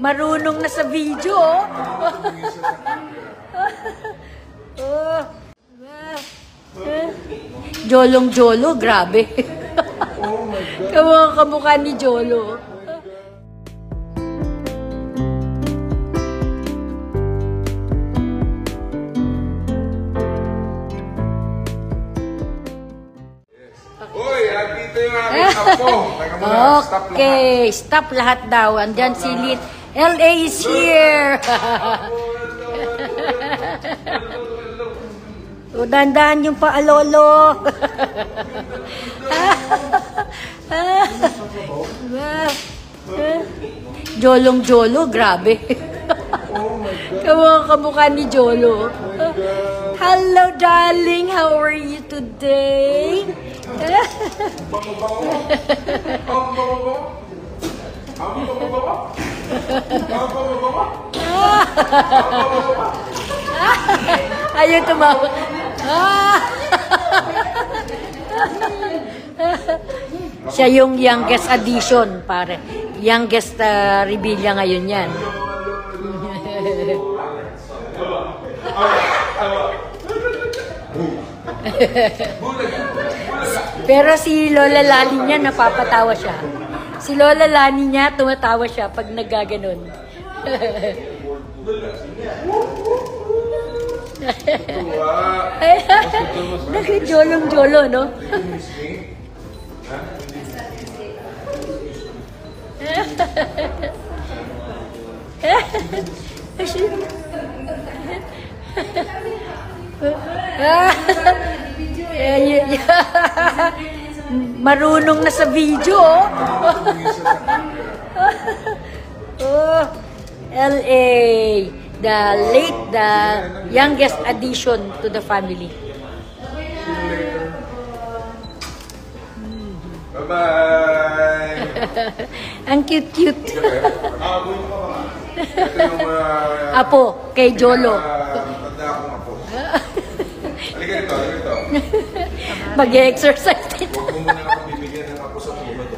Marunong na sa video, oh. Jolong-jolo, grabe. Kamukha ni Jolo. Dito yung aking apo. Okay, stop lahat daw. Andyan si Lit. LA is here. O, dandan yung paalolo. Jolong-jolo, grabe. Kamukha ni Jolo. Hello, darling. How are you today? Ayaw tumawa. Siya yung youngest addition, pare. Youngest Rebilla ngayon yan. Pero si Lola Lani niya, napapatawa siya. Si Lola Lani niya, tumatawa siya pag naggaganon. Nakijolong-jolo, no? Marunong na sa video, oh. LA, the youngest addition to the family. Bye-bye! Ang cute-cute. Apo, kay Jolo. Tanda akong apo. Halika dito, halika dito. Mag-exercise dito. Huwag mo muna akong bibigyan ng apo sa tulad.